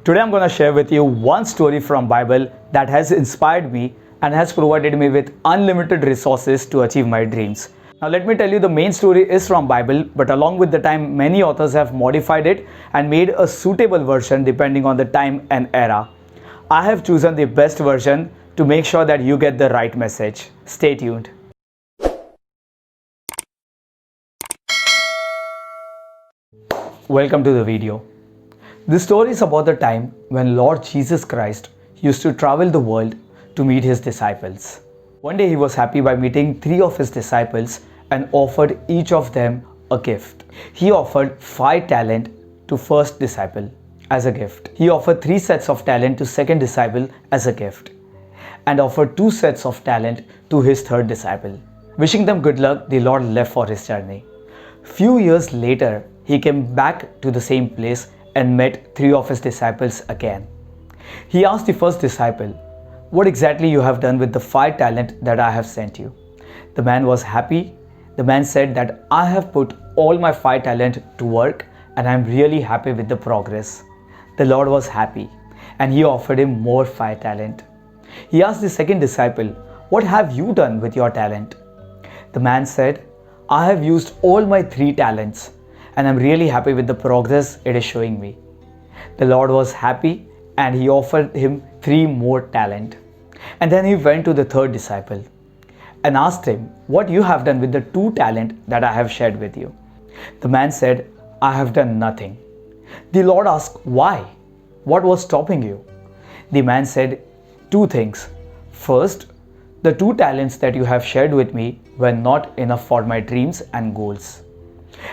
Today I'm going to share with you one story from Bible that has inspired me and has provided me with unlimited resources to achieve my dreams. Now let me tell you, the main story is from Bible, but along with the time many authors have modified it and made a suitable version depending on the time and era. I have chosen the best version to make sure that you get the right message. Stay tuned. Welcome to the video. This story is about the time when Lord Jesus Christ used to travel the world to meet his disciples. One day he was happy by meeting 3 of his disciples and offered each of them a gift. He offered 5 talent to first disciple as a gift. He offered 3 sets of talent to second disciple as a gift, and offered 2 sets of talent to his third disciple. Wishing them good luck, the Lord left for his journey. Few years later, he came back to the same place and met 3 of his disciples again. He asked the first disciple, "What exactly you have done with the 5 talent that I have sent you?" The man was happy. The man said that, "I have put all my 5 talent to work and I am really happy with the progress." The Lord was happy and he offered him more 5 talent. He asked the second disciple, "What have you done with your talent?" The man said, "I have used all my 3 talents and I'm really happy with the progress it is showing me." The Lord was happy and he offered him 3 more talent. And then he went to the third disciple and asked him, "What you have done with the 2 talent that I have shared with you?" The man said, "I have done nothing." The Lord asked, "Why? What was stopping you?" The man said, "2 things. First, the 2 talents that you have shared with me were not enough for my dreams and goals.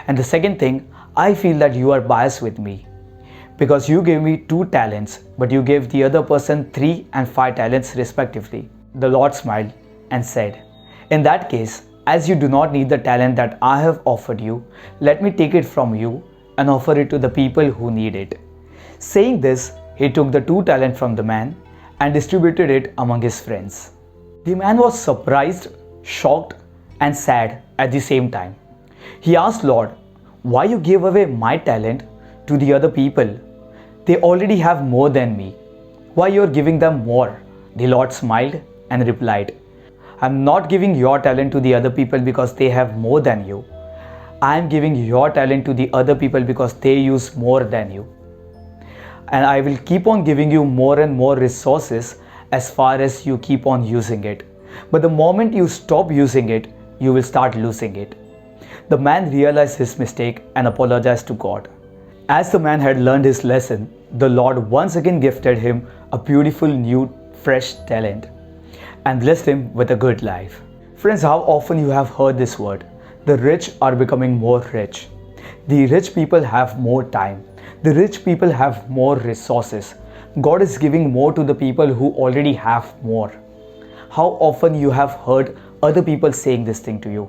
And the second thing, I feel that you are biased with me because you gave me 2 talents, but you gave the other person 3 and 5 talents respectively." The Lord smiled and said, "In that case, as you do not need the talent that I have offered you, let me take it from you and offer it to the people who need it." Saying this, he took the 2 talent from the man and distributed it among his friends. The man was surprised, shocked, and sad at the same time. He asked Lord, "Why you gave away my talent to the other people? They already have more than me. Why you are giving them more?" The Lord smiled and replied, "I'm not giving your talent to the other people because they have more than you. I am giving your talent to the other people because they use more than you. And I will keep on giving you more and more resources as far as you keep on using it. But the moment you stop using it, you will start losing it." The man realized his mistake and apologized to God. As the man had learned his lesson, the Lord once again gifted him a beautiful new fresh talent and blessed him with a good life. Friends, how often you have heard this word? The rich are becoming more rich. The rich people have more time. The rich people have more resources. God is giving more to the people who already have more. How often you have heard other people saying this thing to you?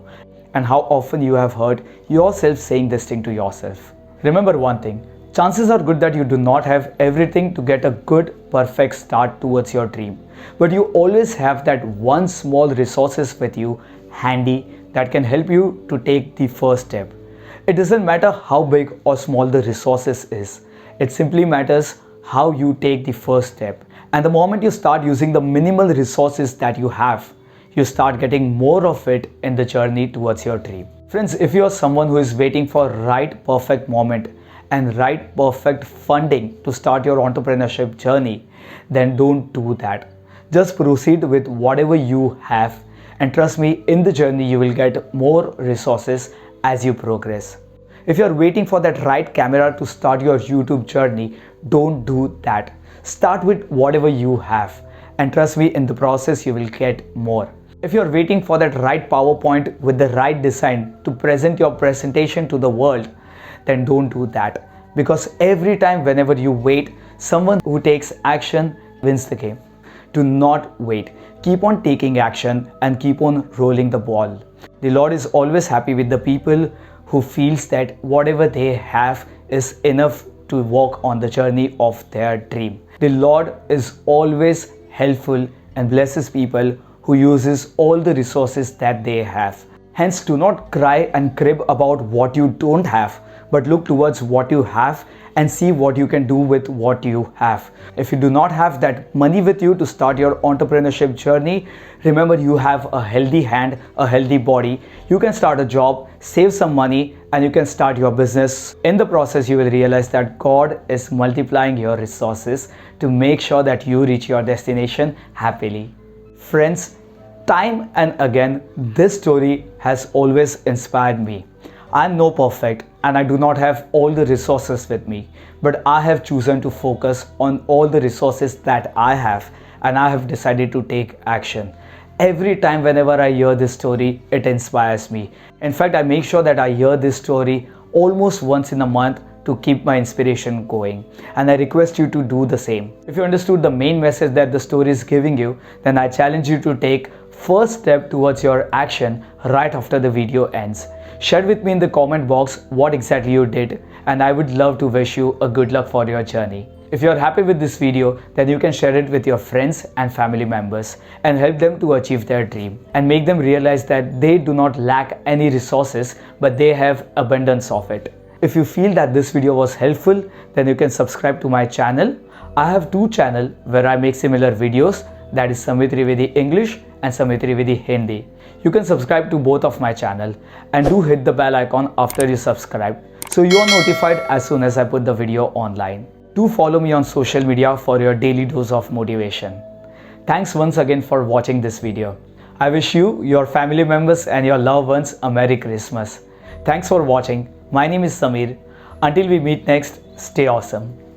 And how often you have heard yourself saying this thing to yourself? Remember one thing, chances are good that you do not have everything to get a good, perfect start towards your dream. But you always have that one small resources with you handy that can help you to take the first step. It doesn't matter how big or small the resources is. It simply matters how you take the first step. And the moment you start using the minimal resources that you have, you start getting more of it in the journey towards your dream. Friends, if you are someone who is waiting for right perfect moment and right perfect funding to start your entrepreneurship journey, then don't do that. Just proceed with whatever you have, and trust me, in the journey you will get more resources as you progress. If you are waiting for that right camera to start your YouTube journey, don't do that. Start with whatever you have, and trust me, in the process you will get more. If you are waiting for that right PowerPoint with the right design to present your presentation to the world, then don't do that. Because every time whenever you wait, someone who takes action wins the game. Do not wait. Keep on taking action and keep on rolling the ball. The Lord is always happy with the people who feels that whatever they have is enough to walk on the journey of their dream. The Lord is always helpful and blesses people who uses all the resources that they have. Hence, do not cry and crib about what you don't have, but look towards what you have and see what you can do with what you have. If you do not have that money with you to start your entrepreneurship journey, remember you have a healthy hand, a healthy body. You can start a job, save some money, and you can start your business. In the process, you will realize that God is multiplying your resources to make sure that you reach your destination happily. Friends, time and again, this story has always inspired me. I'm no perfect and I do not have all the resources with me, but I have chosen to focus on all the resources that I have, and I have decided to take action. Every time whenever I hear this story, it inspires me. In fact, I make sure that I hear this story almost once in a month to keep my inspiration going, and I request you to do the same. If you understood the main message that the story is giving you, then I challenge you to take first step towards your action right after the video ends. Share with me in the comment box what exactly you did, and I would love to wish you a good luck for your journey. If you are happy with this video, then you can share it with your friends and family members and help them to achieve their dream and make them realize that they do not lack any resources, but they have abundance of it. If you feel that this video was helpful, then you can subscribe to my channel. I have two channels where I make similar videos, that is Samir Trivedi English and Samir Trivedi Hindi. You can subscribe to both of my channel and do hit the bell icon after you subscribe so you are notified as soon as I put the video online. Do follow me on social media for your daily dose of motivation. Thanks once again for watching this video. I wish you, your family members and your loved ones a Merry Christmas. Thanks for watching. My name is Samir. Until we meet next, stay awesome.